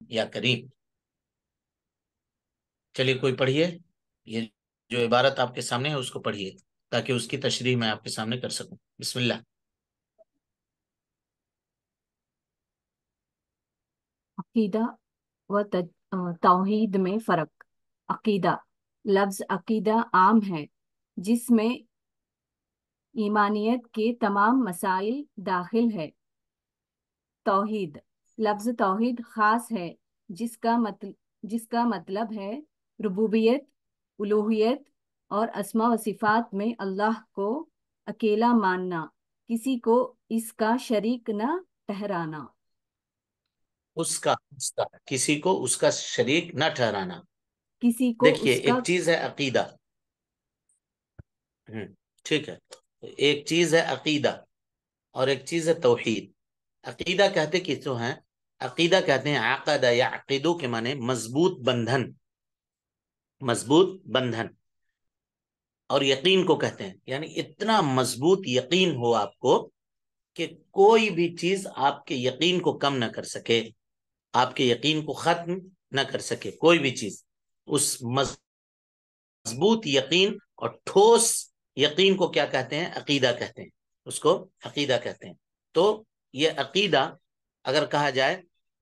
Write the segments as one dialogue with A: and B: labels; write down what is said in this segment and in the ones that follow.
A: یا کریم. چلیے کوئی پڑھیے، یہ جو عبارت آپ کے سامنے ہے اس کو پڑھیے تاکہ اس کی تشریح میں آپ کے سامنے کر سکوں. بسم اللہ.
B: عقیدہ و توحید میں فرق. عقیدہ لفظ عقیدہ عام ہے جس میں ایمانیت کے تمام مسائل داخل ہے. توحید لفظ توحید خاص ہے جس کا مطلب ہے ربوبیت، الوہیت اور اسماء و صفات میں اللہ کو اکیلا ماننا، کسی کو اس کا شریک نہ ٹھہرانا.
A: اس کا کسی کو اس کا شریک نہ ٹھہرانا.
B: کسی کو
A: دیکھیے
B: اس کا
A: ایک چیز ہے عقیدہ. ٹھیک ہے، ایک چیز ہے عقیدہ اور ایک چیز ہے توحید. عقیدہ کہتے کس کو ہیں؟ عقیدہ کہتے ہیں عقد یا عقیدو کے معنی مضبوط بندھن، مضبوط بندھن. اور یقین کو کہتے ہیں یعنی اتنا مضبوط یقین ہو آپ کو کہ کوئی بھی چیز آپ کے یقین کو کم نہ کر سکے، آپ کے یقین کو ختم نہ کر سکے کوئی بھی چیز. اس مضبوط یقین اور ٹھوس یقین کو کیا کہتے ہیں؟ عقیدہ کہتے ہیں. اس کو عقیدہ کہتے ہیں. تو یہ عقیدہ اگر کہا جائے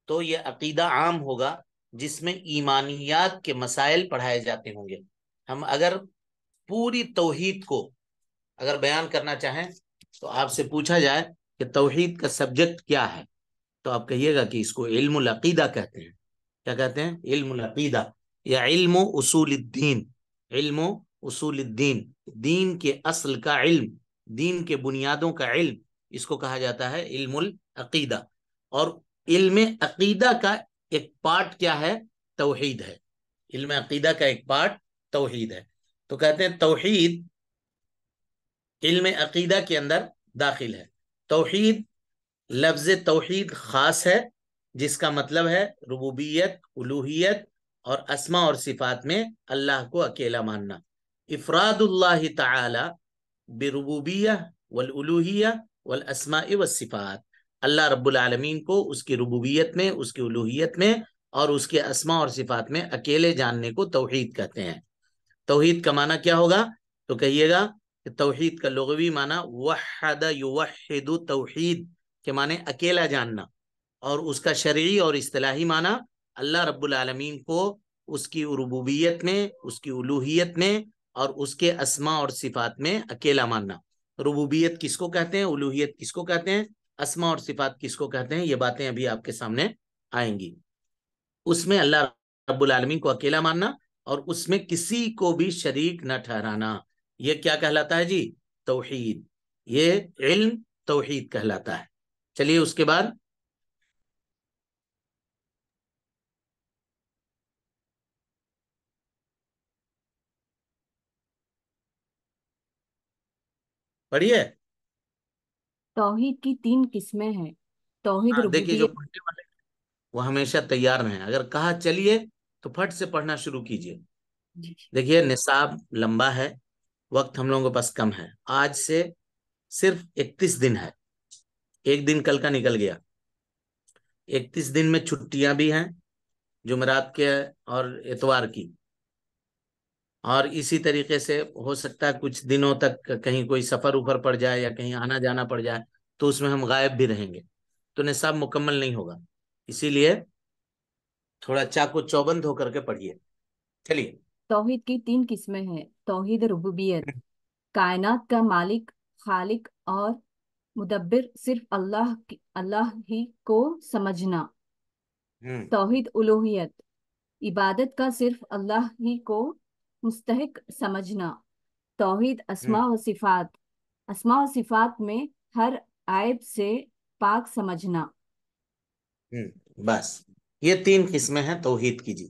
A: تو یہ عقیدہ عام ہوگا جس میں ایمانیات کے مسائل پڑھائے جاتے ہوں گے. ہم اگر پوری توحید کو اگر بیان کرنا چاہیں تو آپ سے پوچھا جائے کہ توحید کا سبجیکٹ کیا ہے تو آپ کہیے گا کہ اس کو علم العقیدہ کہتے ہیں. کیا کہتے ہیں؟ علم العقیدہ یا علم اصول الدین. علم اصول الدین، دین کے اصل کا علم، دین کے بنیادوں کا علم، اس کو کہا جاتا ہے علم العقیدہ. اور علم عقیدہ کا ایک پارٹ کیا ہے؟ توحید ہے. علم عقیدہ کا ایک پارٹ توحید ہے. تو کہتے ہیں توحید علم عقیدہ کے اندر داخل ہے. توحید لفظ توحید خاص ہے جس کا مطلب ہے ربوبیت، الوہیت اور اسماء اور صفات میں اللہ کو اکیلا ماننا. افراد اللہ تعالی بربوبیہ والالوہیہ والاسماء والصفات. اللہ رب العالمین کو اس کی ربوبیت میں، اس کی الوہیت میں اور اس کے اسماء اور صفات میں اکیلے جاننے کو توحید کہتے ہیں. توحید کا معنی کیا ہوگا؟ تو کہیے گا کہ توحید کا لغوی معنی وحد یوحد، توحید کے معنی اکیلا جاننا، اور اس کا شرعی اور اصطلاحی معنی اللہ رب العالمین کو اس کی ربوبیت میں، اس کی الوہیت میں اور اس کے اسماء اور صفات میں اکیلا ماننا. ربوبیت کس کو کہتے ہیں؟ الوہیت کس کو کہتے ہیں؟ اسماء اور صفات کس کو کہتے ہیں؟ یہ باتیں ابھی آپ کے سامنے آئیں گی. اس میں اللہ رب العالمین کو اکیلا ماننا اور اس میں کسی کو بھی شریک نہ ٹھہرانا. یہ کیا کہلاتا ہے جی؟ توحید. یہ علم توحید کہلاتا ہے. چلیے اس کے بعد پڑھیے.
B: توحید کی 3 قسمیں ہیں. توحید
A: ہاں دیکھیے، جو
B: ربوبیت.
A: پڑھنے والے وہ ہمیشہ تیار رہیں. اگر کہا چلیے تو پھٹ سے پڑھنا شروع کیجیے. دیکھیے نصاب لمبا ہے، وقت ہم لوگوں کے پاس کم ہے. آج سے صرف 31 دن ہے، ایک دن کل کا نکل گیا. 31 دن میں چھٹیاں بھی ہیں، جمعرات کے اور اتوار کی. اور اسی طریقے سے ہو سکتا ہے کچھ دنوں تک کہیں کوئی سفر اوپر پڑ جائے یا کہیں آنا جانا پڑ جائے تو اس میں ہم غائب بھی رہیں گے، تو نصاب مکمل نہیں ہوگا. اسی لیے تھوڑا چاقو چوبند ہو کر کے پڑھیے. چلیے.
B: توحید کی 3 قسمیں ہیں. توحید ربوبیت، کائنات کا مالک، خالق اور مدبر صرف اللہ ہی کو سمجھنا. توحید الوہیت، عبادت کا صرف اللہ ہی کو مستحق سمجھنا. توحید اسماء و صفات، اسماء و صفات میں ہر عیب سے پاک سمجھنا.
A: بس یہ 3 قسمیں ہیں توحید کی جی.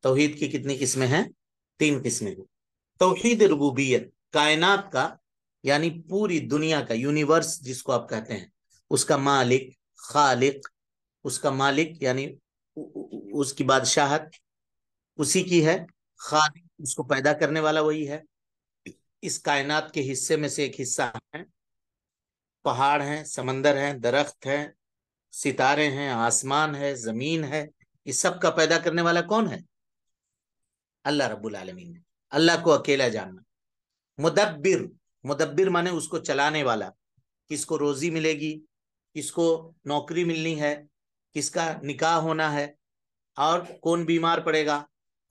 A: توحید کی کتنی قسمیں ہیں؟ 3 قسمیں ہیں. توحید ربوبیت، کائنات کا یعنی پوری دنیا کا، یونیورس جس کو آپ کہتے ہیں، اس کا مالک، خالق، اس کا مالک یعنی اس کی بادشاہت اسی کی ہے. خالق اس کو پیدا کرنے والا وہی ہے. اس کائنات کے حصے میں سے ایک حصہ ہے. پہاڑ ہیں، سمندر ہیں، درخت ہیں، ستارے ہیں، آسمان ہے، زمین ہے، اس سب کا پیدا کرنے والا کون ہے؟ اللہ رب العالمین ہے. اللہ کو اکیلا جاننا. مدبر، مدبر مانے اس کو چلانے والا. کس کو روزی ملے گی، کس کو نوکری ملنی ہے، کس کا نکاح ہونا ہے، اور کون بیمار پڑے گا،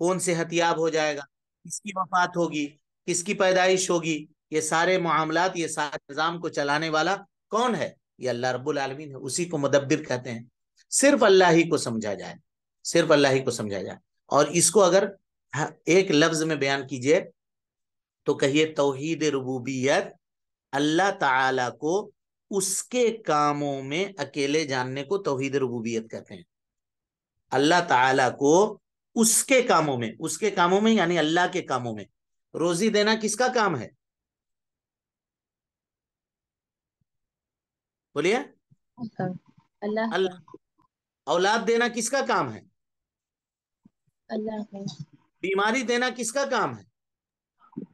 A: کون صحت یاب ہو جائے گا، کس کی وفات ہوگی، کس کی پیدائش ہوگی، یہ سارے معاملات، یہ سارے نظام کو چلانے والا کون ہے؟ یہ اللہ رب العالمین ہے. اسی کو مدبر کہتے ہیں. صرف اللہ ہی کو سمجھا جائے، صرف اللہ ہی کو سمجھا جائے. اور اس کو اگر ایک لفظ میں بیان کیجئے تو کہیے توحید ربوبیت. اللہ تعالی کو اس کے کاموں میں اکیلے جاننے کو توحید ربوبیت کہتے ہیں. اللہ تعالی کو اس کے کاموں میں، اس کے کاموں میں یعنی اللہ کے کاموں میں. روزی دینا کس کا کام ہے؟ بولیے.
C: اللہ کا.
A: اللہ. اولاد دینا کس کا کام ہے؟
C: اللہ کا.
A: بیماری دینا کس کا کام ہے؟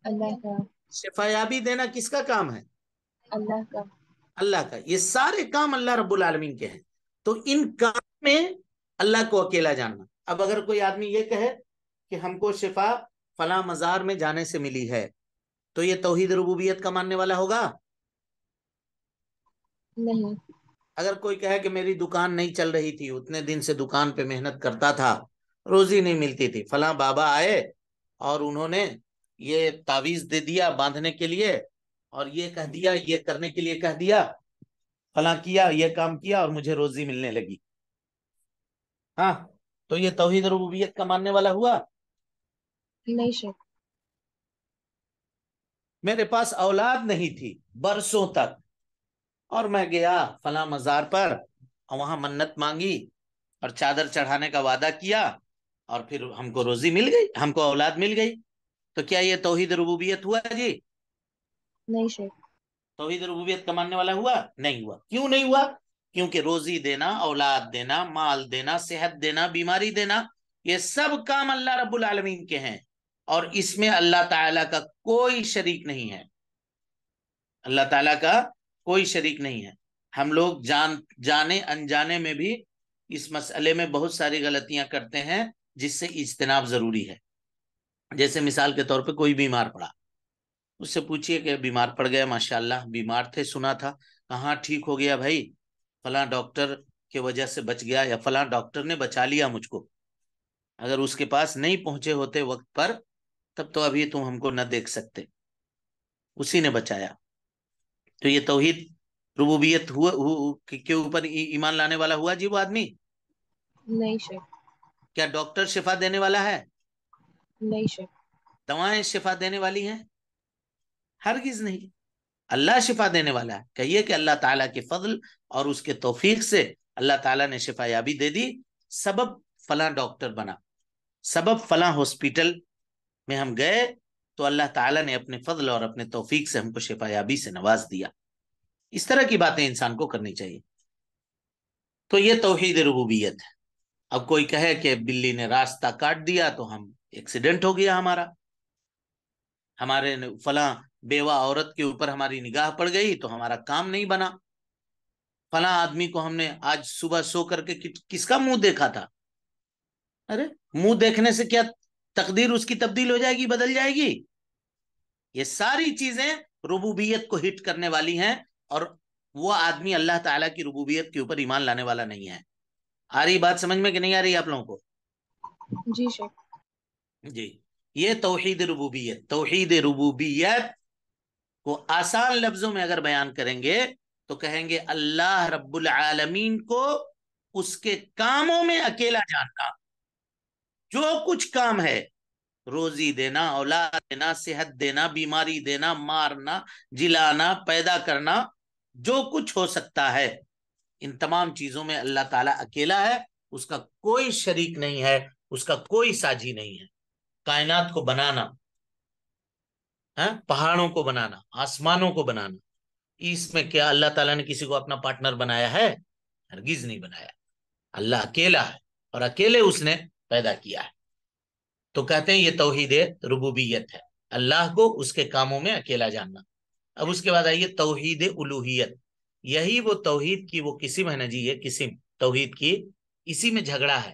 C: اللہ کا.
A: شفایابی دینا کس کا کام ہے؟
C: اللہ کا.
A: اللہ کا. یہ سارے کام اللہ رب العالمین کے ہیں. تو ان کام میں اللہ کو اکیلا جاننا. اب اگر کوئی آدمی یہ کہے کہ ہم کو شفا فلاں مزار میں جانے سے ملی ہے، تو یہ توحید ربوبیت کا ماننے والا ہوگا؟
C: نہیں.
A: اگر کوئی کہے کہ میری دکان نہیں چل رہی تھی، اتنے دن سے دکان پہ محنت کرتا تھا، روزی نہیں ملتی تھی، فلاں بابا آئے اور انہوں نے یہ تعویذ دے دیا باندھنے کے لیے، اور یہ کہہ دیا، یہ کرنے کے لیے کہہ دیا، فلاں کیا، یہ کام کیا اور مجھے روزی ملنے لگی، ہاں، تو یہ توحید ربوبیت کا ماننے والا ہوا؟
C: نہیں شیخ.
A: میرے پاس اولاد نہیں تھی برسوں تک، اور میں گیا فلاں مزار پر اور وہاں منت مانگی اور چادر چڑھانے کا وعدہ کیا، اور پھر ہم کو روزی مل گئی، ہم کو اولاد مل گئی. تو کیا یہ توحید ربوبیت ہوا جی؟
C: نہیں شیخ.
A: توحید ربوبیت کا ماننے والا ہوا؟ نہیں ہوا. کیوں نہیں ہوا؟ کیونکہ روزی دینا، اولاد دینا، مال دینا، صحت دینا، بیماری دینا، یہ سب کام اللہ رب العالمین کے ہیں، اور اس میں اللہ تعالی کا کوئی شریک نہیں ہے. اللہ تعالی کا کوئی شریک نہیں ہے. ہم لوگ جانے انجانے میں بھی اس مسئلے میں بہت ساری غلطیاں کرتے ہیں، جس سے اجتناب ضروری ہے. جیسے مثال کے طور پہ کوئی بیمار پڑا، اس سے پوچھئے کہ بیمار پڑ گیا، ماشاءاللہ بیمار تھے، سنا تھا، کہاں ٹھیک ہو گیا بھائی؟ فلاں ڈاکٹر کی وجہ سے بچ گیا، یا فلاں ڈاکٹر نے بچا لیا مجھ کو. اگر اس کے پاس نہیں پہنچے ہوتے وقت پر، تب تو ابھی تم ہم کو نہ دیکھ سکتے، اسی نے بچایا. تو یہ توحید ربوبیت کے اوپر ایمان لانے والا ہوا جی وہ آدمی؟
C: نہیں شیخ.
A: کیا ڈاکٹر شفا دینے والا ہے؟
C: نہیں شیخ.
A: دوائیں شفا دینے والی ہیں؟ ہرگز نہیں. اللہ شفا دینے والا ہے. کہیے کہ اللہ تعالیٰ کے فضل اور اس کے توفیق سے اللہ تعالیٰ نے شفا یابی دے دی. سبب فلاں ڈاکٹر بنا، سبب فلاں ہاسپٹل میں ہم گئے، تو اللہ تعالیٰ نے اپنے فضل اور اپنے توفیق سے ہم کو شفا یابی سے نواز دیا. اس طرح کی باتیں انسان کو کرنی چاہیے. تو یہ توحید ربوبیت ہے. اب کوئی کہے کہ بلی نے راستہ کاٹ دیا تو ہم ایکسیڈنٹ ہو گیا، ہمارے فلاں بیوہ عورت کے اوپر ہماری نگاہ پڑ گئی تو ہمارا کام نہیں بنا، فلاں آدمی کو ہم نے آج صبح سو کر کے کس کا منہ دیکھا تھا. ارے منہ دیکھنے سے کیا تقدیر اس کی تبدیل ہو جائے گی، بدل جائے گی؟ یہ ساری چیزیں ربوبیت کو ہٹ کرنے والی ہیں، اور وہ آدمی اللہ تعالیٰ کی ربوبیت کے اوپر ایمان لانے والا نہیں ہے. آ رہی بات سمجھ میں کہ نہیں آ رہی آپ لوگوں کو؟
C: جی شیخ.
A: جی. یہ توحید ربوبیت. توحید ربوبیت کو آسان لفظوں میں اگر بیان کریں گے تو کہیں گے اللہ رب العالمین کو اس کے کاموں میں اکیلا جاننا. جو کچھ کام ہے، روزی دینا، اولاد دینا، صحت دینا، بیماری دینا، مارنا، جلانا، پیدا کرنا، جو کچھ ہو سکتا ہے، ان تمام چیزوں میں اللہ تعالیٰ اکیلا ہے. اس کا کوئی شریک نہیں ہے، اس کا کوئی ساجی نہیں ہے. کائنات کو بنانا، پہاڑوں کو بنانا، آسمانوں کو بنانا، اس میں کیا اللہ تعالیٰ نے کسی کو اپنا پارٹنر بنایا ہے؟ ہرگز نہیں بنایا. اللہ اکیلا ہے اور اکیلے اس نے پیدا کیا ہے. تو کہتے ہیں یہ توحید ربوبیت ہے، اللہ کو اس کے کاموں میں اکیلا جاننا. اب اس کے بعد آئیے توحید الوہیت. یہی وہ توحید کی وہ قسم ہے نا جی، یہ قسم توحید کی، اسی میں جھگڑا ہے.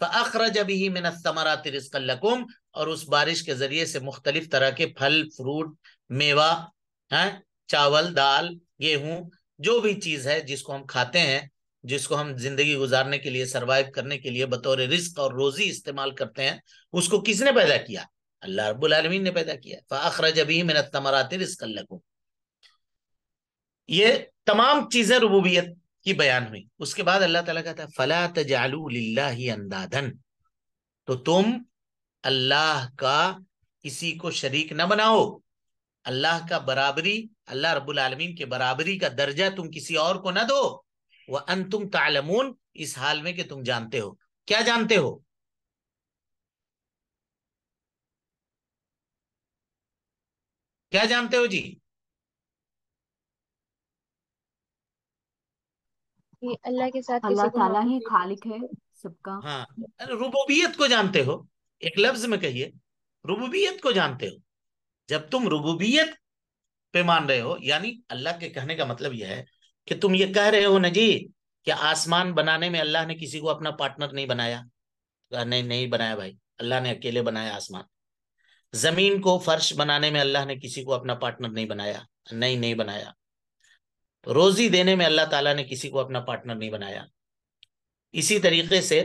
A: فأخرج به من الثمرات رزقا لكم، اور اس بارش کے ذریعے سے مختلف طرح کے پھل فروٹ میوہ، چاول دال گیہوں، جو بھی چیز ہے جس کو ہم کھاتے ہیں، جس کو ہم زندگی گزارنے کے لیے سروائیو کرنے کے لیے بطور رزق اور روزی استعمال کرتے ہیں، اس کو کس نے پیدا کیا؟ اللہ رب العالمین نے پیدا کیا. فأخرج به من الثمرات رزقا لكم. یہ تمام چیزیں ربوبیت کی بیان ہوئی. اس کے بعد اللہ تعالیٰ کہتا ہے فلا تجعلوا للہ اندادا، تو تم اللہ کا کسی کو شریک نہ بناؤ. اللہ کا برابری، اللہ رب العالمین کے برابری کا درجہ تم کسی اور کو نہ دو. وانتم تعلمون، اس حال میں کہ تم جانتے ہو. کیا جانتے ہو؟ کیا جانتے ہو جی؟
C: کہ اللہ کے ساتھ
B: اللہ
C: کسی کو
B: تعالیٰ ہی
C: معبود نہیں
B: خالق ہے
C: بنا
B: سب کا.
A: ہاں، ربوبیت کو جانتے ہو. ایک لفظ میں کہیے، ربوبیت کو جانتے ہو. جب تم ربوبیت پہ مان رہے ہو، یعنی اللہ کے کہنے کا مطلب یہ ہے کہ تم یہ کہہ رہے ہو نا جی کہ آسمان بنانے میں اللہ نے کسی کو اپنا پارٹنر نہیں بنایا. نہیں، نہیں بنایا بھائی، اللہ نے اکیلے بنایا آسمان. زمین کو فرش بنانے میں اللہ نے کسی کو اپنا پارٹنر نہیں بنایا. نہیں، نہیں بنایا. روزی دینے میں اللہ تعالیٰ نے کسی کو اپنا پارٹنر نہیں بنایا. اسی طریقے سے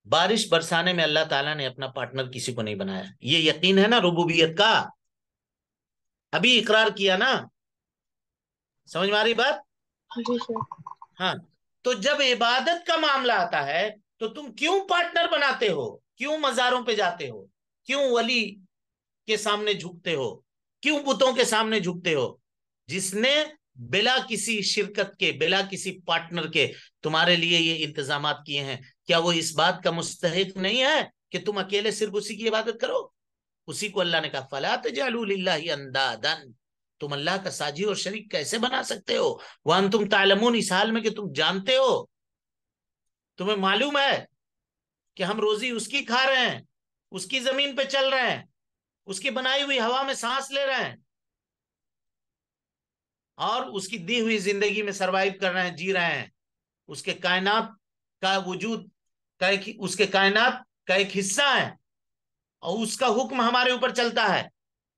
A: بارش برسانے میں اللہ تعالیٰ نے اپنا پارٹنر کسی کو نہیں بنایا. یہ یقین ہے نا ربوبیت کا؟ ابھی اقرار کیا نا؟ سمجھ میں آ رہی بات؟
C: جی شیخ.
A: ہاں. تو جب عبادت کا معاملہ آتا ہے تو تم کیوں پارٹنر بناتے ہو؟ کیوں مزاروں پہ جاتے ہو؟ کیوں ولی کے سامنے جھکتے ہو؟ کیوں بتوں کے سامنے جھکتے ہو؟ جس نے بلا کسی شرکت کے، بلا کسی پارٹنر کے تمہارے لیے یہ انتظامات کیے ہیں، کیا وہ اس بات کا مستحق نہیں ہے کہ تم اکیلے صرف اسی کی عبادت کرو؟ اسی کو اللہ نے کہا فلا تجعلوا للہ اندادا، تم اللہ کا ساجی اور شریک کیسے بنا سکتے ہو؟ وانتم تعلمون، اس حال میں کہ تم جانتے ہو، تمہیں معلوم ہے کہ ہم روزی اس کی کھا رہے ہیں، اس کی زمین پہ چل رہے ہیں، اس کی بنائی ہوئی ہوا میں سانس لے رہے ہیں، اور اس کی دی ہوئی زندگی میں سروائیو کر رہے ہیں، جی رہے ہیں. اس کے کائنات کا وجود کا اس کے کائنات کا ایک حصہ ہے، اور اس کا حکم ہمارے اوپر چلتا ہے.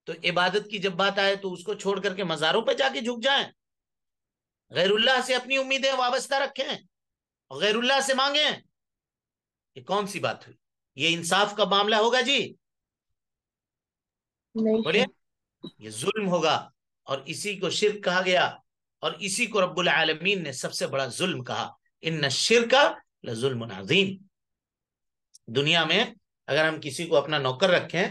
A: تو عبادت کی جب بات آئے تو اس کو چھوڑ کر کے مزاروں پہ جا کے جھک جائیں، غیر اللہ سے اپنی امیدیں وابستہ رکھیں، غیر اللہ سے مانگیں؟ یہ کون سی بات ہوئی؟ یہ انصاف کا معاملہ ہوگا جی؟
C: نہیں
A: بولیے.
C: شیخ.
A: یہ ظلم ہوگا، اور اسی کو شرک کہا گیا، اور اسی کو رب العالمین نے سب سے بڑا ظلم کہا. ان الشرک لظلم عظیم. دنیا میں اگر ہم کسی کو اپنا نوکر رکھیں،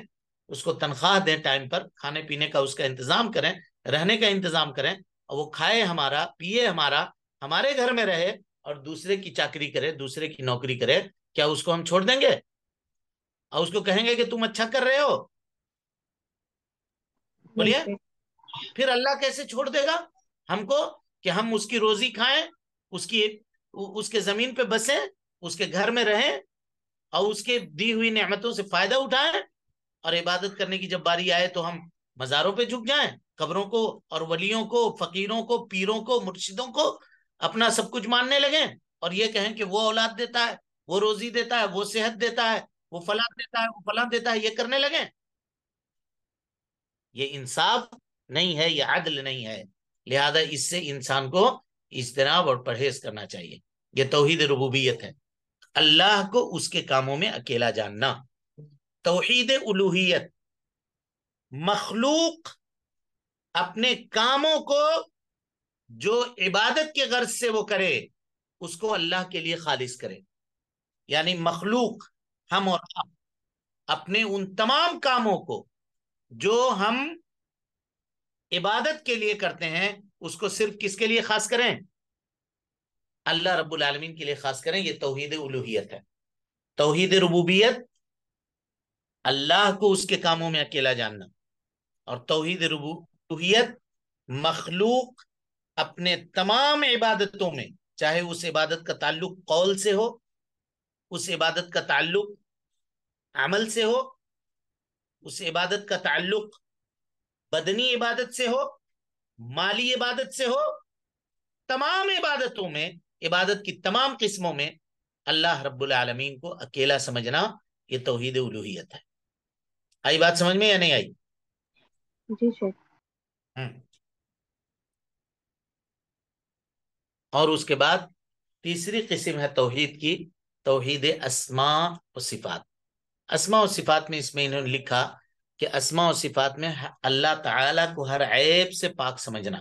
A: اس کو تنخواہ دیں، ٹائم پر کھانے پینے کا اس کا انتظام کریں، رہنے کا انتظام کریں، اور وہ کھائے ہمارا، پیے ہمارا، ہمارے گھر میں رہے، اور دوسرے کی چاکری کرے، دوسرے کی نوکری کرے، کیا اس کو ہم چھوڑ دیں گے اور اس کو کہیں گے کہ تم اچھا کر رہے ہو؟
C: نہیں
A: بولیے.
C: شیخ.
A: پھر اللہ کیسے چھوڑ دے گا ہم کو کہ ہم اس کی روزی کھائیں، اس کے زمین پہ بسیں، اس کے گھر میں رہیں، اور اس کے دی ہوئی نعمتوں سے فائدہ اٹھائیں، اور عبادت کرنے کی جب باری آئے تو ہم مزاروں پہ جھک جائیں، قبروں کو اور ولیوں کو، فقیروں کو، پیروں کو، مرشدوں کو اپنا سب کچھ ماننے لگیں، اور یہ کہیں کہ وہ اولاد دیتا ہے، وہ روزی دیتا ہے، وہ صحت دیتا ہے، وہ فلاں دیتا ہے، وہ فلاں دیتا ہے، یہ کرنے لگیں؟ یہ انصاف نہیں ہے، یہ عدل نہیں ہے. لہذا اس سے انسان کو اجتناب اور پرہیز کرنا چاہیے. یہ توحید ربوبیت ہے، اللہ کو اس کے کاموں میں اکیلا جاننا. توحید الوہیت، مخلوق اپنے کاموں کو جو عبادت کے غرض سے وہ کرے اس کو اللہ کے لیے خالص کرے. یعنی مخلوق، ہم اور آپ، اپنے ان تمام کاموں کو جو ہم عبادت کے لیے کرتے ہیں اس کو صرف کس کے لیے خاص کریں؟ اللہ رب العالمین کے لیے خاص کریں. یہ توحید الوہیت ہے. توحید ربوبیت، اللہ کو اس کے کاموں میں اکیلا جاننا، اور توحید ربوبیت، مخلوق اپنے تمام عبادتوں میں، چاہے اس عبادت کا تعلق قول سے ہو، اس عبادت کا تعلق عمل سے ہو، اس عبادت کا تعلق بدنی عبادت سے ہو، مالی عبادت سے ہو، تمام عبادتوں میں، عبادت کی تمام قسموں میں اللہ رب العالمین کو اکیلا سمجھنا، یہ توحید الوہیت ہے۔ آئی بات سمجھ میں یا نہیں آئی؟
C: جی شیخ۔
A: اور اس کے بعد تیسری قسم ہے توحید کی، توحید اسماء و صفات۔ اسماء و صفات میں اس میں انہوں نے لکھا کہ اسماء و صفات میں اللہ تعالی کو ہر عیب سے پاک سمجھنا،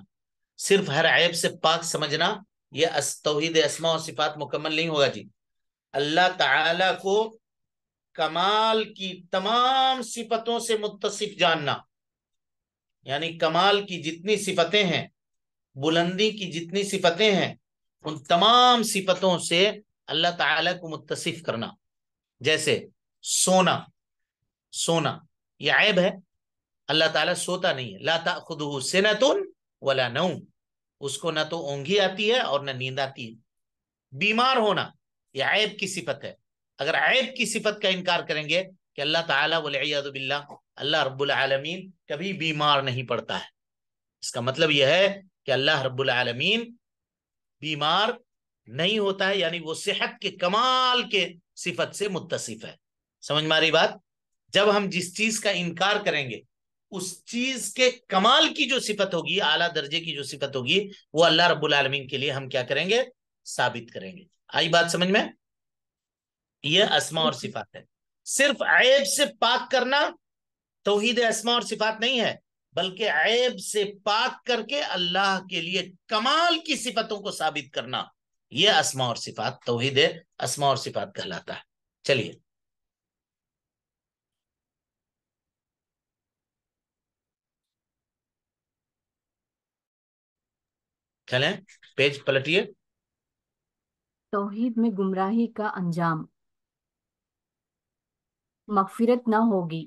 A: صرف ہر عیب سے پاک سمجھنا، یہ توحید اسماء و صفات مکمل نہیں ہوگا جی۔ اللہ تعالی کو کمال کی تمام صفتوں سے متصف جاننا، یعنی کمال کی جتنی صفتیں ہیں، بلندی کی جتنی صفتیں ہیں، ان تمام صفتوں سے اللہ تعالی کو متصف کرنا۔ جیسے سونا، سونا یہ عیب ہے، اللہ تعالیٰ سوتا نہیں ہے، لا تأخذہ سنۃ ولا نوم، اس کو نہ تو اونگھی آتی ہے اور نہ نیند آتی ہے۔ بیمار ہونا یہ عیب کی صفت ہے، اگر عیب کی صفت کا انکار کریں گے کہ اللہ تعالیٰ والعیاذ باللہ اللہ رب العالمین کبھی بیمار نہیں پڑتا ہے، اس کا مطلب یہ ہے کہ اللہ رب العالمین بیمار نہیں ہوتا ہے، یعنی وہ صحت کے کمال کے صفت سے متصف ہے۔ سمجھ میں آ رہی بات؟ جب ہم جس چیز کا انکار کریں گے اس چیز کے کمال کی جو صفت ہوگی، اعلیٰ درجے کی جو صفت ہوگی، وہ اللہ رب العالمین کے لیے ہم کیا کریں گے؟ ثابت کریں گے۔ آئی بات سمجھ میں؟ یہ اسماء اور صفات ہے۔ صرف عیب سے پاک کرنا توحید اسماء اور صفات نہیں ہے، بلکہ عیب سے پاک کر کے اللہ کے لیے کمال کی صفتوں کو ثابت کرنا، یہ اسماء اور صفات، توحید اسماء اور صفات کہلاتا ہے۔ چلیے چلیں پیج پلٹیے۔
B: توحید میں گمراہی کا انجام، مغفرت نہ ہوگی۔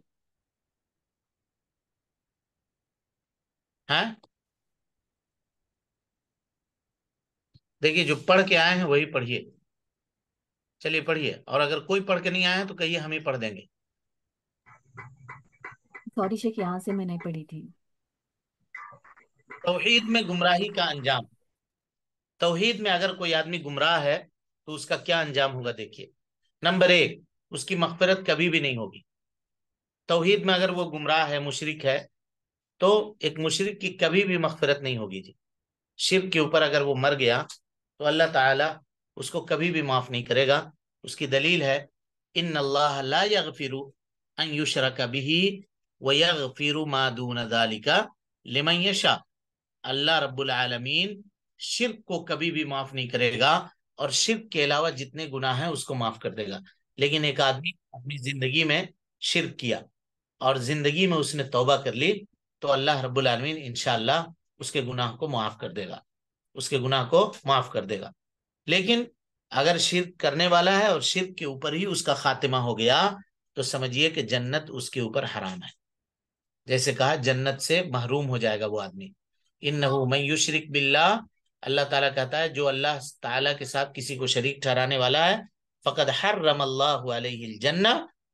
A: ہاں دیکھیے جو پڑھ کے آئے ہیں وہی پڑھیے، چلیے پڑھیے، اور اگر کوئی پڑھ کے نہیں آیا تو کہیے ہم ہی پڑھ دیں گے۔
B: سوری شیخ، یہاں سے میں نہیں پڑھی تھی۔
A: توحید میں گمراہی کا انجام، توحید میں اگر کوئی آدمی گمراہ ہے تو اس کا کیا انجام ہوگا؟ دیکھیے، نمبر 1، اس کی مغفرت کبھی بھی نہیں ہوگی۔ توحید میں اگر وہ گمراہ ہے، مشرک ہے، تو ایک مشرک کی کبھی بھی مغفرت نہیں ہوگی جی۔ شرک کے اوپر اگر وہ مر گیا تو اللہ تعالیٰ اس کو کبھی بھی معاف نہیں کرے گا۔ اس کی دلیل ہے ان اللہ لا یغفر ان یشرک بہ ویغفر ما دون ذلک لمن یشاء، اللہ رب العالمین شرک کو کبھی بھی معاف نہیں کرے گا، اور شرک کے علاوہ جتنے گناہ ہیں اس کو معاف کر دے گا۔ لیکن ایک آدمی اپنی زندگی میں شرک کیا اور زندگی میں اس نے توبہ کر لی تو اللہ رب العالمین انشاءاللہ اس کے گناہ کو معاف کر دے گا، اس کے گناہ کو معاف کر دے گا۔ لیکن اگر شرک کرنے والا ہے اور شرک کے اوپر ہی اس کا خاتمہ ہو گیا تو سمجھیے کہ جنت اس کے اوپر حرام ہے، جیسے کہا جنت سے محروم ہو جائے گا وہ آدمی۔ انہو من یشرک باللہ، اللہ تعالیٰ کہتا ہے جو اللہ تعالیٰ کے ساتھ کسی کو شریک ٹھہرانے والا ہے، فقد حرم اللہ علیہ الجنہ،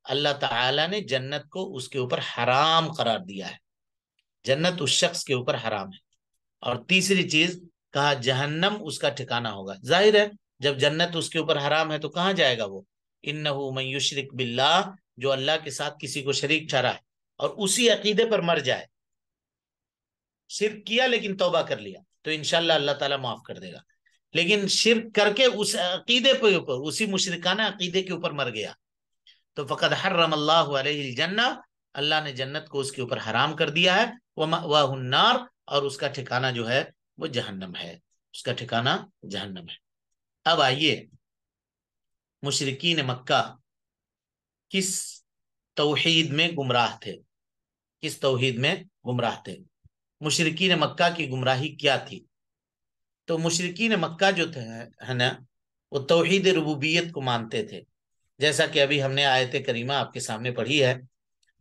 A: اللہ تعالیٰ نے جنت کو اس کے اوپر حرام قرار دیا ہے، جنت اس شخص کے اوپر حرام ہے۔ اور تیسری چیز کہا جہنم اس کا ٹھکانہ ہوگا۔ ظاہر ہے جب جنت اس کے اوپر حرام ہے تو کہاں جائے گا وہ؟ انہو من یشرک باللہ، جو اللہ کے ساتھ کسی کو شریک ٹھہرا ہے اور اسی عقیدے پر مر جائے، شرک کیا لیکن توبہ کر لیا، تو انشاءاللہ اللہ تعالیٰ معاف کر دے گا۔ لیکن شرک کر کے اس عقیدے کے اوپر، اسی مشرکانہ عقیدے کے اوپر مر گیا تو فقد حرم اللہ علیہ الجنہ، اللہ نے جنت کو اس کے اوپر حرام کر دیا ہے، ومأواہ النار، اور اس کا ٹھکانہ جو ہے وہ جہنم ہے، اس کا ٹھکانہ جہنم ہے۔ اب آئیے مشرکین مکہ کس توحید میں گمراہ تھے، کس توحید میں گمراہ تھے؟ مشرکین مکہ کی گمراہی کیا تھی؟ تو مشرکین مکہ جو تھے ہے نا، وہ توحید ربوبیت کو مانتے تھے، جیسا کہ ابھی ہم نے آیت کریمہ آپ کے سامنے پڑھی ہے،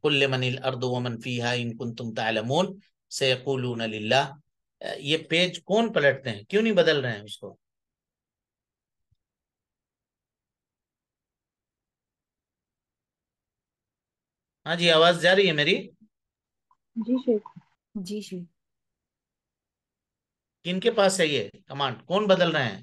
A: قل لمن الارض ومن فیہا ان کنتم تعلمون سیقولون للہ۔ یہ پیج کون پلٹتے ہیں؟ کیوں نہیں بدل رہے ہیں اس کو؟ ہاں جی آواز جا رہی ہے میری؟
C: جی شیخ۔
B: جی شیخ۔
A: کن کے پاس ہے یہ کمانڈ؟ کون بدل رہے ہیں؟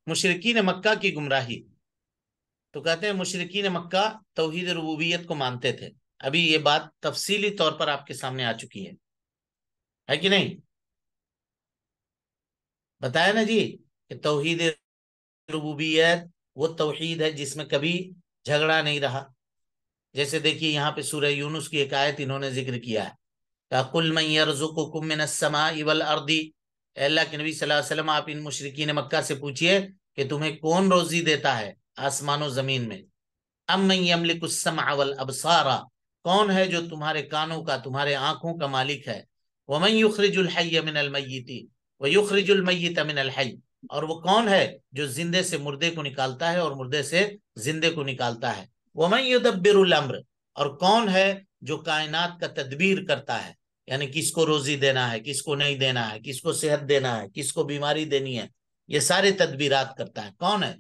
A: مشرکین مکہ کی گمراہی. تو کہتے ہیں مشرکین مکہ توحید ربوبیت کو مانتے تھے. ابھی یہ بات تفصیلی طور پر آپ کے سامنے آ چکی ہے کہ نہیں؟ بتایا نا جی کہ توحید ربوبیت وہ توحید ہے جس میں کبھی جھگڑا نہیں رہا. جیسے دیکھیے یہاں پہ سورہ یونس کی ایک آیت انہوں نے ذکر کیا ہے کہ قل من یرزقکم من السماء والارض. اے اللہ کے نبی صلی اللہ علیہ وسلم آپ ان مشرکین مکہ سے پوچھئے کہ تمہیں کون روزی دیتا ہے آسمان و زمین میں. ام من یملک السمع والابصار، کون ہے جو تمہارے کانوں کا تمہارے آنکھوں کا مالک ہے. ومن یخرج الحی من المیت ویخرج المیت من الحی، اور وہ کون ہے جو زندے سے مردے کو نکالتا ہے اور مردے سے زندے کو نکالتا ہے. ومن یدبر الامر، اور کون ہے جو کائنات کا تدبیر کرتا ہے، یعنی کس کو روزی دینا ہے، کس کو نہیں دینا ہے، کس کو صحت دینا ہے، کس کو بیماری دینی ہے، یہ سارے تدبیرات کرتا ہے. کون ہے؟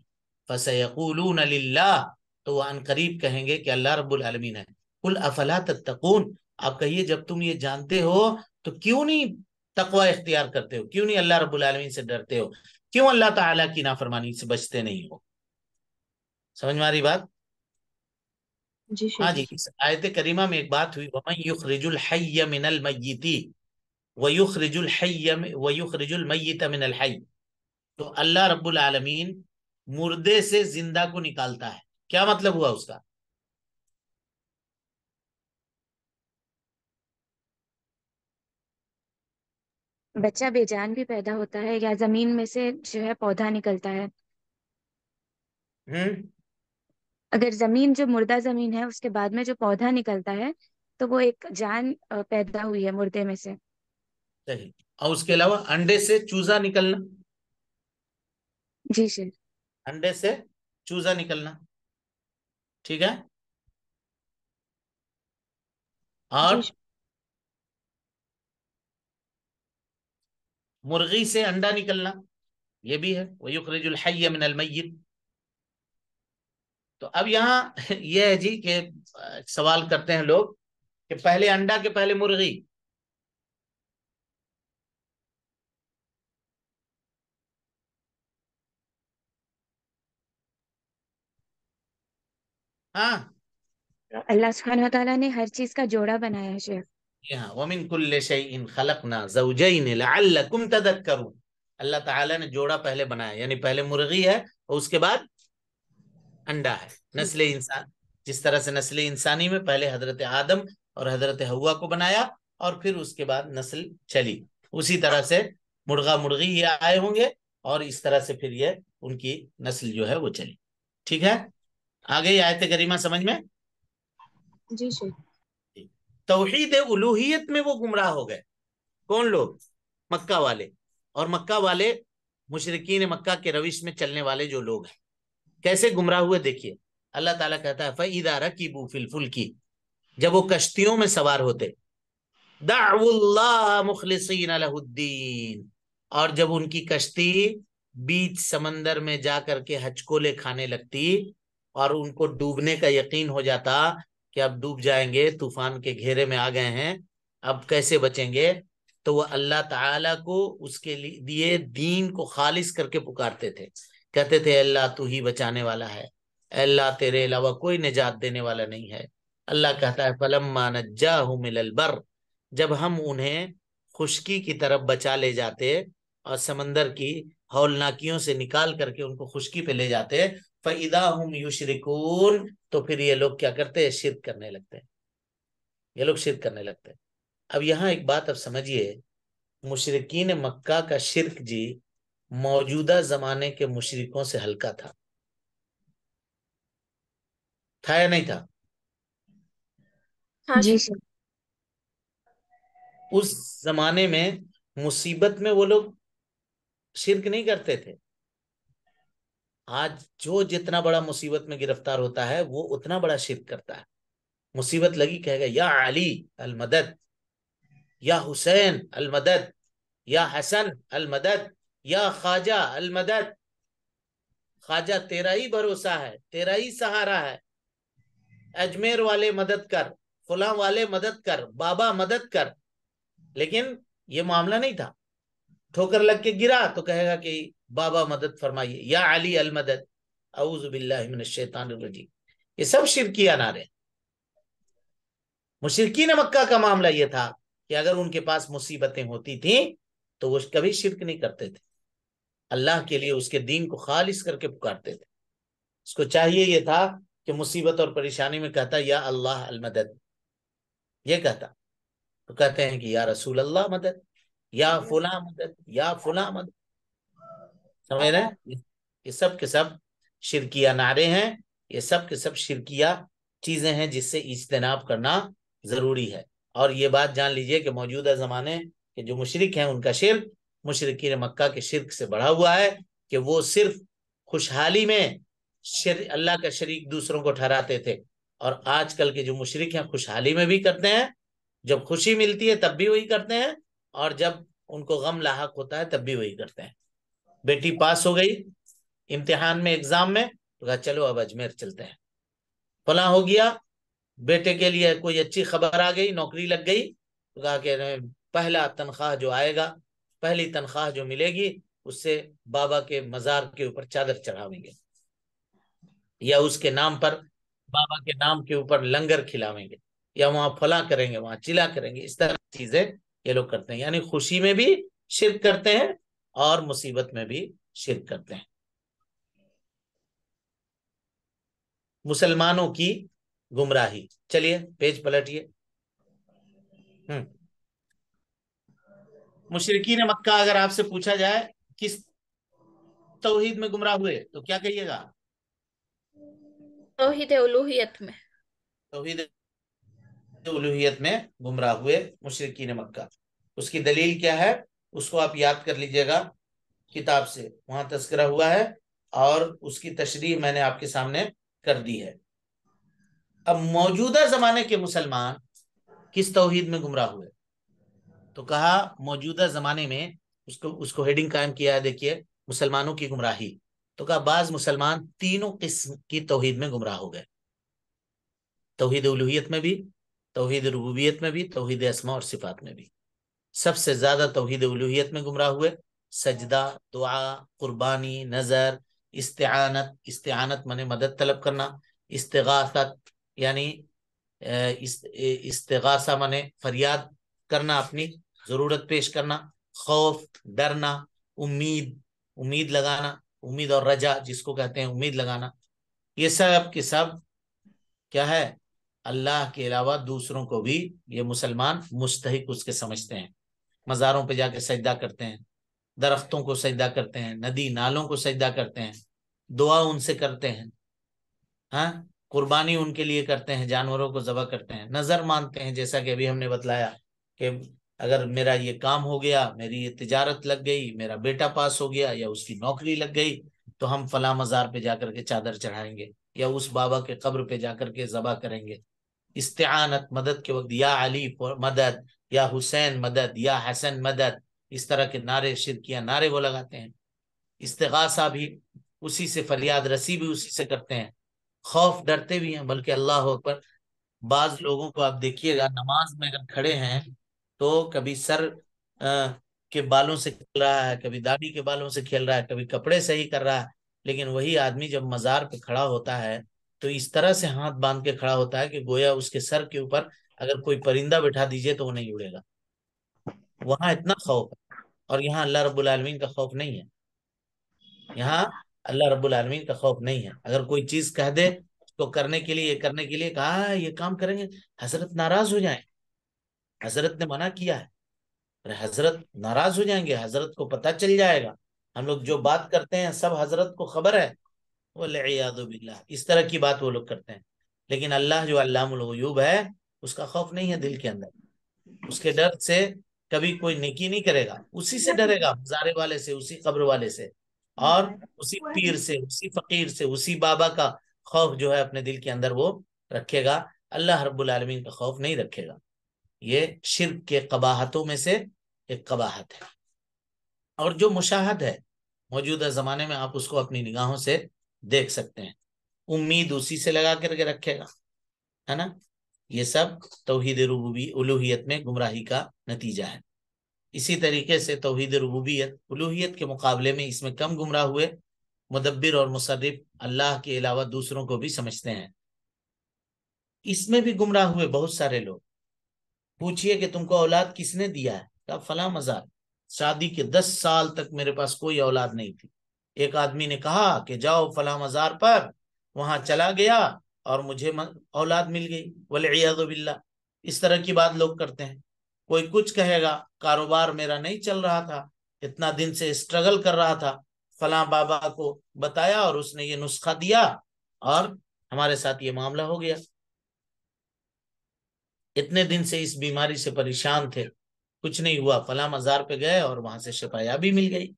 A: فَسَيَقُولُونَ لِلَّهِ، تو وہ ان قریب کہیں گے کہ اللہ رب العالمین ہے. قُلْ أَفَلَا تَتَّقُونَ، آپ کہیے جب تم یہ جانتے ہو تو کیوں نہیں تقوی اختیار کرتے ہو، کیوں نہیں اللہ رب العالمین سے ڈرتے ہو، کیوں اللہ تعالیٰ کی نافرمانی سے بچتے نہیں ہو. سمجھ میں آ رہی بات؟
C: جی
A: ہاں
C: شیخ.
A: جی. اس آیت کریمہ میں ایک بات ہوئی وَمَن يُخْرِجُ الْحَيَّ مِنَ الْمَيِّتِ وَيُخْرِجُ الْمَيِّتَ مِنَ الْحَيِّ، تو اللہ رب العالمین مردے سے زندہ کو نکالتا ہے. کیا مطلب ہوا اس کا؟
D: بچہ بے جان بھی پیدا ہوتا ہے یا زمین میں سے جو ہے پودا نکلتا ہے. اگر زمین جو مردہ زمین ہے اس کے بعد میں جو پودا نکلتا ہے تو وہ ایک جان پیدا ہوئی ہے مردے میں سے.
A: صحیح. اور اس کے علاوہ انڈے سے چوزا نکلنا.
D: جی شیخ.
A: انڈے سے چوزا نکلنا، ٹھیک ہے. اور
C: جی شیخ.
A: مرغی سے انڈا نکلنا، یہ بھی ہے وَيُخْرِجُ الْحَيَّ مِنَ الْمَيِّتِ. تو اب یہاں یہ ہے جی کہ سوال کرتے ہیں لوگ کہ پہلے انڈا کے پہلے مرغی. ہاں
D: اللہ سبحانہ وتعالیٰ نے ہر چیز کا جوڑا بنایا ہے شیخ.
A: یہاں وَمِن كُلِّ شَيْءٍ خَلَقْنَا زَوْجَيْنِ لَعَلَّكُمْ تَذَكَّرُونَ. اللہ تعالیٰ نے جوڑا پہلے بنایا، یعنی پہلے مرغی ہے اور اس کے بعد انڈا ہے.
D: جی
A: نسل انسان، جس طرح سے نسل انسانی میں پہلے حضرت آدم اور حضرت حوا کو بنایا اور پھر اس کے بعد نسل چلی، اسی طرح سے مرغا مرغی یہ آئے ہوں گے اور اس طرح سے پھر یہ ان کی نسل جو ہے وہ چلی. ٹھیک ہے. آگے آیت کریمہ سمجھ میں.
C: جی شیخ.
A: توحید الوہیت میں وہ گمراہ ہو گئے. کون لوگ؟ مکہ والے. اور مکہ والے مشرکین مکہ کے روش میں چلنے والے جو لوگ ہیں کیسے گمراہ ہوئے دیکھیے. اللہ تعالیٰ کہتا ہے فَإِذَا رَكِبُوا فِي الْفُلْكِ، جب وہ کشتیوں میں سوار ہوتے، دعوا اللہ مخلصین لہ الدین، اور جب ان کی کشتی بیچ سمندر میں جا کر کے ہچکولے کھانے لگتی اور ان کو ڈوبنے کا یقین ہو جاتا کہ اب ڈوب جائیں گے، طوفان کے گھیرے میں آ گئے ہیں، اب کیسے بچیں گے، تو وہ اللہ تعالیٰ کو اس کے لیے دین کو خالص کر کے پکارتے تھے. کہتے تھے اللہ تو ہی بچانے والا ہے، اے اللہ تیرے علاوہ کوئی نجات دینے والا نہیں ہے. اللہ کہتا ہے فَلَمَّا نَجَّاهُمْ إِلَى الْبَرِّ، جب ہم انہیں خشکی کی طرف بچا لے جاتے اور سمندر کی ہولناکیوں سے نکال کر کے ان کو خشکی پہ لے جاتے، فَإِذَا هُمْ يُشْرِكُونَ، تو پھر یہ لوگ کیا کرتے ہیں؟ شرک کرنے لگتے ہیں. یہ لوگ شرک کرنے لگتے ہیں. اب یہاں ایک بات اب سمجھیے، مشرکین مکہ کا شرک جی موجودہ زمانے کے مشرکوں سے ہلکا تھا یا نہیں تھا؟
D: جی شیخ.
A: اس زمانے میں مصیبت میں وہ لوگ شرک نہیں کرتے تھے. آج جو جتنا بڑا مصیبت میں گرفتار ہوتا ہے وہ اتنا بڑا شرک کرتا ہے. مصیبت لگی کہے گا یا علی المدد، یا حسین المدد، یا حسن المدد، یا خواجہ المدد. خواجہ تیرا ہی بھروسہ ہے، تیرا ہی سہارا ہے، اجمیر والے مدد کر، فلاں والے مدد کر، بابا مدد کر. لیکن یہ معاملہ نہیں تھا. ٹھوکر لگ کے گرا تو کہے گا کہ بابا مدد فرمائیے، یا علی المدد، اعوذ باللہ من الشیطان الرجیم، یہ سب شرکیہ نعرے۔ مشرکین مکہ کا معاملہ یہ تھا کہ اگر ان کے پاس مصیبتیں ہوتی تھیں تو وہ کبھی شرک نہیں کرتے تھے، اللہ کے لیے اس کے دین کو خالص کر کے پکارتے تھے۔ اس کو چاہیے یہ تھا کہ مصیبت اور پریشانی میں کہتا یا اللہ المدد، یہ کہتا، تو کہتے ہیں کہ یا رسول اللہ مدد، یا فلاں مدد، یا فلاں مدد، سمجھ رہے ہیں؟ یہ سب کے سب شرکیہ نعرے ہیں، یہ سب کے سب شرکیہ چیزیں ہیں جس سے اجتناب کرنا ضروری ہے۔ اور یہ بات جان لیجئے کہ موجودہ زمانے کے جو مشرک ہیں ان کا شرک مشرکین مکہ کے شرک سے بڑھا ہوا ہے، کہ وہ صرف خوشحالی میں اللہ کا شریک دوسروں کو ٹھہراتے تھے، اور آج کل کے جو مشرک ہیں خوشحالی میں بھی کرتے ہیں، جب خوشی ملتی ہے تب بھی وہی کرتے ہیں، اور جب ان کو غم لاحق ہوتا ہے تب بھی وہی کرتے ہیں۔ بیٹی پاس ہو گئی امتحان میں، ایگزام میں، تو کہا چلو اب اجمیر چلتے ہیں۔ فلاں ہو گیا، بیٹے کے لیے کوئی اچھی خبر آ گئی، نوکری لگ گئی، تو کہا کہ پہلا تنخواہ جو آئے گا، پہلی تنخواہ جو ملے گی، اس سے بابا کے مزار کے اوپر چادر چڑھاویں گے، یا اس کے نام پر بابا کے نام کے اوپر لنگر کھلاویں گے، یا وہاں فلاں کریں گے، وہاں چلا کریں گے۔ اس طرح کی چیزیں یہ لوگ کرتے ہیں، یعنی خوشی میں بھی شرک کرتے ہیں اور مصیبت میں بھی شرک کرتے ہیں۔ مسلمانوں کی گمراہی، چلیے پیج پلٹیے۔ مشرکین مکہ اگر آپ سے پوچھا جائے کس توحید میں گمراہ ہوئے تو کیا کہیے گا؟
E: توحید الوہیت میں۔
A: توحید الوہیت میں گمراہ ہوئے مشرکین مکہ۔ اس کی دلیل کیا ہے؟ اس کو آپ یاد کر لیجئے گا کتاب سے، وہاں تذکرہ ہوا ہے اور اس کی تشریح میں نے آپ کے سامنے کر دی ہے۔ اب موجودہ زمانے کے مسلمان کس توحید میں گمراہ ہوئے؟ تو کہا موجودہ زمانے میں اس کو ہیڈنگ قائم کیا ہے، دیکھیے، مسلمانوں کی گمراہی۔ تو کہا بعض مسلمان تینوں قسم کی توحید میں گمراہ ہو گئے، توحید الوہیت میں بھی، توحید ربوبیت میں بھی، توحید اسماء اور صفات میں بھی۔ سب سے زیادہ توحید الوہیت میں گمراہ ہوئے، سجدہ، دعا، قربانی، نظر، استعانت منے مدد طلب کرنا، استغاثت یعنی استغاثہ منے فریاد کرنا، اپنی ضرورت پیش کرنا، خوف، ڈرنا، امید لگانا، امید اور رجا جس کو کہتے ہیں امید لگانا، یہ سب کے سب کیا ہے؟ اللہ کے علاوہ دوسروں کو بھی یہ مسلمان مستحق اس کے سمجھتے ہیں۔ مزاروں پہ جا کے سجدہ کرتے ہیں، درختوں کو سجدہ کرتے ہیں، ندی نالوں کو سجدہ کرتے ہیں، دعا ان سے کرتے ہیں، ہاں، قربانی ان کے لیے کرتے ہیں، جانوروں کو ذبح کرتے ہیں، نظر مانتے ہیں، جیسا کہ ابھی ہم نے بتلایا کہ اگر میرا یہ کام ہو گیا، میری یہ تجارت لگ گئی، میرا بیٹا پاس ہو گیا، یا اس کی نوکری لگ گئی، تو ہم فلاں مزار پہ جا کر کے چادر چڑھائیں گے، یا اس بابا کے قبر پہ جا کر کے ذبح کریں گے۔ استعانت، مدد کے وقت یا علی مدد، یا حسین مدد، یا حسن مدد، اس طرح کے نعرے، شرکیہ نعرے وہ لگاتے ہیں۔ استغاثہ بھی اسی سے، فریاد رسی بھی اسی سے کرتے ہیں، خوف ڈرتے بھی ہیں، بلکہ اللہ اکبر، بعض لوگوں کو آپ دیکھیے گا نماز میں اگر کھڑے ہیں تو کبھی سر کے بالوں سے کھیل رہا ہے، کبھی داڑھی کے بالوں سے کھیل رہا ہے، کبھی کپڑے صحیح کر رہا ہے، لیکن وہی آدمی جب مزار پہ کھڑا ہوتا ہے تو اس طرح سے ہاتھ باندھ کے کھڑا ہوتا ہے کہ گویا اس کے سر کے اوپر اگر کوئی پرندہ بٹھا دیجئے تو وہ نہیں اڑے گا۔ وہاں اتنا خوف ہے، اور یہاں اللہ رب العالمین کا خوف نہیں ہے، یہاں اللہ رب العالمین کا خوف نہیں ہے۔ اگر کوئی چیز کہہ دے تو کرنے کے لیے، یہ کرنے کے لیے کہا یہ کام کریں گے، حضرت ناراض ہو جائیں، حضرت نے منع کیا ہے، حضرت ناراض ہو جائیں گے، حضرت کو پتہ چل جائے گا، ہم لوگ جو بات کرتے ہیں سب حضرت کو خبر ہے، والعیاذ باللہ، اس طرح کی بات وہ لوگ کرتے ہیں۔ لیکن اللہ جو علام الغیوب ہے، اس کا خوف نہیں ہے دل کے اندر، اس کے ڈر سے کبھی کوئی نیکی نہیں کرے گا، اسی سے ڈرے گا، مزارے والے سے، اسی قبر والے سے، اور اسی پیر سے، اسی فقیر سے، اسی بابا کا خوف جو ہے اپنے دل کے اندر وہ رکھے گا، اللہ رب العالمین کا خوف نہیں رکھے گا۔ یہ شرک کے قباحتوں میں سے ایک قباحت ہے، اور جو مشاہد ہے موجودہ زمانے میں، آپ اس کو اپنی نگاہوں سے دیکھ سکتے ہیں، امید اسی سے لگا کر کے رکھے گا، ہے نا؟ یہ سب توحید ربوبی الوہیت میں گمراہی کا نتیجہ ہے۔ اسی طریقے سے توحید ربوبیت الوہیت کے مقابلے میں اس میں کم گمراہ ہوئے. مدبر اور مصرف اللہ کے علاوہ دوسروں کو بھی سمجھتے ہیں. اس میں بھی گمراہ ہوئے بہت سارے لوگ. پوچھئے کہ تم کو اولاد کس نے دیا ہے؟ کہا فلاں مزار. شادی کے 10 سال تک میرے پاس کوئی اولاد نہیں تھی. ایک آدمی نے کہا کہ جاؤ فلاں مزار پر، وہاں چلا گیا اور مجھے اولاد مل گئی. والعیاذ باللہ. اس طرح کی بات لوگ کرتے ہیں. کوئی کچھ کہے گا کاروبار میرا نہیں چل رہا تھا، اتنا دن سے اسٹرگل کر رہا تھا، فلاں بابا کو بتایا اور اس نے یہ نسخہ دیا اور ہمارے ساتھ یہ معاملہ ہو گیا. اتنے دن سے اس بیماری سے پریشان تھے، کچھ نہیں ہوا، فلاں مزار پہ گئے اور وہاں سے شفا یابی مل گئی.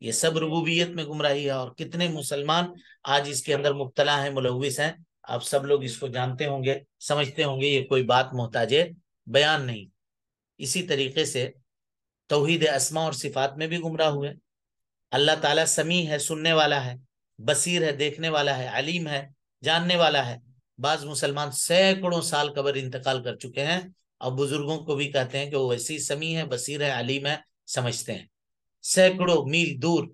A: یہ سب ربوبیت میں گمراہی ہے. اور کتنے مسلمان آج اس کے اندر مبتلا ہیں، ملوث ہیں. آپ سب لوگ اس کو جانتے ہوں گے، سمجھتے ہوں گے، یہ کوئی بات محتاج بیان نہیں. اسی طریقے سے توحید اسماء اور صفات میں بھی گمراہ ہوئے. اللہ تعالیٰ سمیع ہے، سننے والا ہے، بصیر ہے، دیکھنے والا ہے، علیم ہے، جاننے والا ہے. بعض مسلمان سینکڑوں سال قبل انتقال کر چکے ہیں اور بزرگوں کو بھی کہتے ہیں کہ وہ ویسی سمیع ہے، بصیر ہے، علیم ہے، سمجھتے ہیں. سینکڑوں میل دور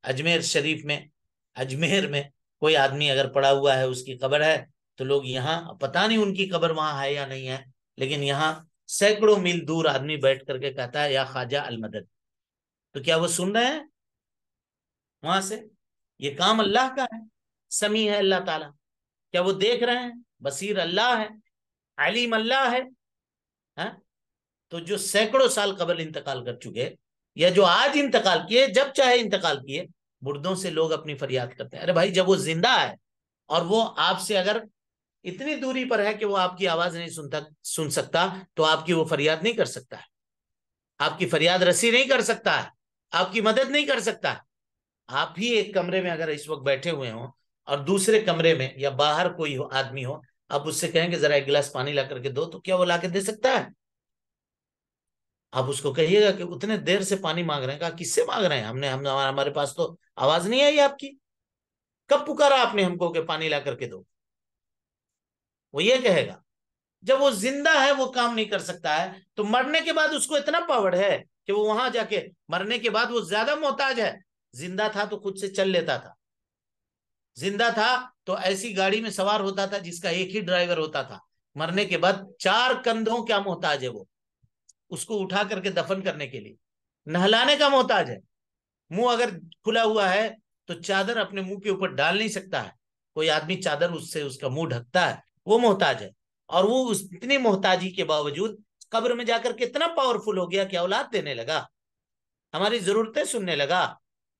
A: اجمیر شریف میں، اجمیر میں کوئی آدمی اگر پڑا ہوا ہے، اس کی قبر ہے، تو لوگ یہاں، پتہ نہیں ان کی قبر وہاں ہے یا نہیں ہے، لیکن یہاں سینکڑوں میل دور آدمی بیٹھ کر کے کہتا ہے یا خواجہ المدد. تو کیا وہ سن رہے ہیں وہاں سے؟ یہ کام اللہ کا ہے. سمیع ہے اللہ تعالیٰ. کیا وہ دیکھ رہے ہیں؟ بصیر اللہ ہے، علیم اللہ ہے. ہاں؟ تو جو سینکڑوں سال قبل انتقال کر چکے یا جو آج انتقال کیے، جب چاہے انتقال کیے، مردوں سے لوگ اپنی فریاد کرتے ہیں. ارے بھائی، جب وہ زندہ ہے اور وہ آپ سے اگر اتنی دوری پر ہے کہ وہ آپ کی آواز نہیں سن سکتا، تو آپ کی وہ فریاد نہیں کر سکتا ہے، آپ کی فریاد رسی نہیں کر سکتا ہے، آپ کی مدد نہیں کر سکتا ہے. آپ ہی ایک کمرے میں اگر اس وقت بیٹھے ہوئے ہوں اور دوسرے کمرے میں یا باہر کوئی آدمی ہو، آپ اس سے کہیں کہ ذرا ایک گلاس پانی لا کر کے دو، تو کیا وہ لا کے دے سکتا ہے؟ آپ اس کو کہیے گا کہ اتنے دیر سے پانی مانگ رہے ہیں. کہا کس سے مانگ رہے ہیں؟ ہمارے پاس تو آواز نہیں آئی آپ کی. کب پکارا آپ نے ہم کو کہ پانی لا کر کے دو؟ وہ یہ کہے گا. جب وہ زندہ ہے وہ کام نہیں کر سکتا ہے، تو مرنے کے بعد اس کو اتنا پاور ہے کہ وہ وہاں جا کے مرنے کے بعد وہ زیادہ محتاج ہے. زندہ تھا تو خود سے چل لیتا تھا. زندہ تھا تو ایسی گاڑی میں سوار ہوتا تھا جس کا ایک ہی ڈرائیور ہوتا تھا. مرنے کے بعد 4 کندھوں کیا محتاج ہے وہ، اس کو اٹھا کر کے دفن کرنے کے لیے. نہلانے کا محتاج ہے. منہ اگر کھلا ہوا ہے تو چادر اپنے منہ کے اوپر ڈال نہیں سکتا ہے. کوئی آدمی چادر اس سے اس کا منہ ڈھکتا ہے، وہ محتاج ہے. اور وہ اتنی محتاجی کے باوجود قبر میں جا کر کے اتنا پاورفل ہو گیا کہ اولاد دینے لگا، ہماری ضرورتیں سننے لگا،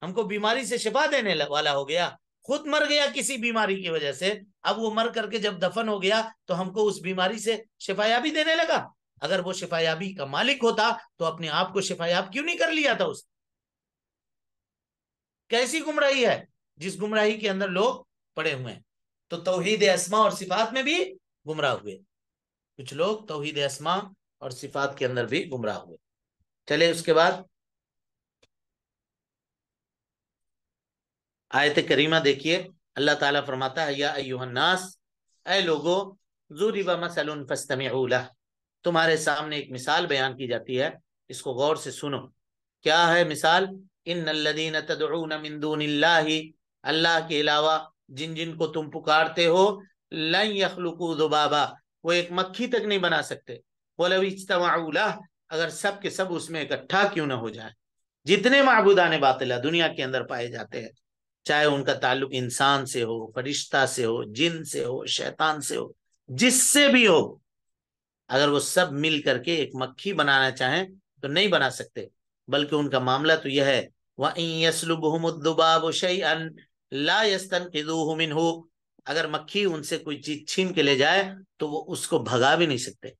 A: ہم کو بیماری سے شفا دینے والا ہو گیا. خود مر گیا کسی بیماری کی وجہ سے، اب وہ مر کر کے جب دفن ہو گیا تو ہم کو اس بیماری سے شفا یابی دینے لگا. اگر وہ شفا یابی کا مالک ہوتا تو اپنے آپ کو شفا یاب کیوں نہیں کر لیا تھا اس؟ کیسی گمراہی ہے جس گمراہی کے اندر لوگ پڑے ہوئے ہیں. تو توحید اسماء اور صفات میں بھی گمراہ ہوئے. کچھ لوگ توحید اسماء اور صفات کے اندر بھی گمراہ ہوئے. چلے اس کے بعد آیت کریمہ دیکھیے. اللہ تعالیٰ فرماتا ہے یا ایھا الناس، اے لوگو، ضرب مثل فاستمعوا لہ، تمہارے سامنے ایک مثال بیان کی جاتی ہے، اس کو غور سے سنو. کیا ہے مثال؟ ان الذین تدعون من دون اللہ، اللہ کے علاوہ جن جن کو تم پکارتے ہو، لن یخلقوا ذبابا، وہ ایک مکھی تک نہیں بنا سکتے. ولو اجتمعوا لہ، اگر سب کے سب اس میں اکٹھا کیوں نہ ہو جائیں. جتنے معبودان باطلہ دنیا کے اندر پائے جاتے ہیں، چاہے ان کا تعلق انسان سے ہو، فرشتہ سے ہو، جن سے ہو، شیطان سے ہو، جس سے بھی ہو، اگر وہ سب مل کر کے ایک مکھی بنانا چاہیں تو نہیں بنا سکتے. بلکہ ان کا معاملہ تو یہ ہے وَإِن يَسْلُبْهُمُ الذُّبَابُ شَيْئًا لَا يَسْتَنْقِذُوهُ مِنْهُ، اگر مکھی ان سے کوئی چیز چھین کے لے جائے تو وہ اس کو بھگا بھی نہیں سکتے.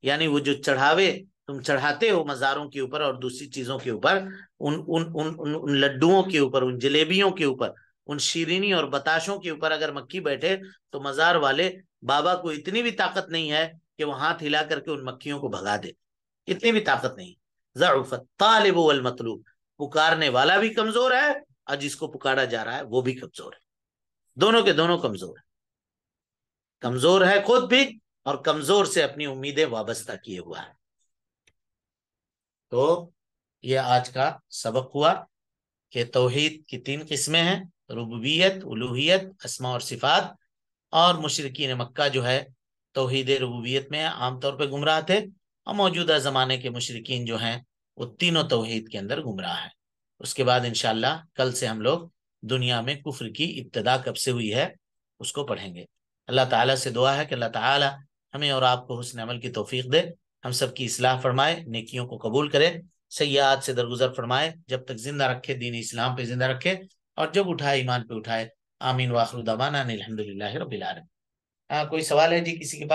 A: یعنی وہ جو چڑھاوے تم چڑھاتے ہو مزاروں کے اوپر اور دوسری چیزوں کے اوپر، ان لڈوؤں کے اوپر، ان جلیبیوں کے اوپر، ان شیرینی اور بتاشوں کے اوپر اگر مکھی بیٹھے تو مزار والے بابا کو اتنی بھی طاقت نہیں ہے کہ وہ ہاتھ ہلا کر کے ان مکھیوں کو بھگا دے. اتنی بھی طاقت نہیں. ضعف الطالب والمطلوب، پکارنے والا بھی کمزور ہے اور جس کو پکارا جا رہا ہے وہ بھی کمزور ہے. دونوں کے دونوں کمزور ہیں. کمزور ہے خود بھی اور کمزور سے اپنی امیدیں وابستہ کیے ہوا ہے. تو یہ آج کا سبق ہوا کہ توحید کی 3 قسمیں ہیں، ربوبیت، الوہیت، اسماء اور صفات. اور مشرکین مکہ جو ہے توحید ربوبیت میں عام طور پہ گمراہ تھے، اور موجودہ زمانے کے مشرکین جو ہیں وہ تینوں توحید کے اندر گمراہ ہیں. اس کے بعد انشاءاللہ کل سے ہم لوگ دنیا میں کفر کی ابتدا کب سے ہوئی ہے اس کو پڑھیں گے. اللہ تعالیٰ سے دعا ہے کہ اللہ تعالیٰ ہمیں اور آپ کو حسن عمل کی توفیق دے، ہم سب کی اصلاح فرمائے، نیکیوں کو قبول کرے، سیئات سے درگزر فرمائے، جب تک زندہ رکھے دین اسلام پہ زندہ رکھے، اور جب اٹھائے ایمان پہ اٹھائے. آمین. واخر دعوانا الحمدللہ رب العالمین. کوئی سوال ہے جی کسی کے پاس؟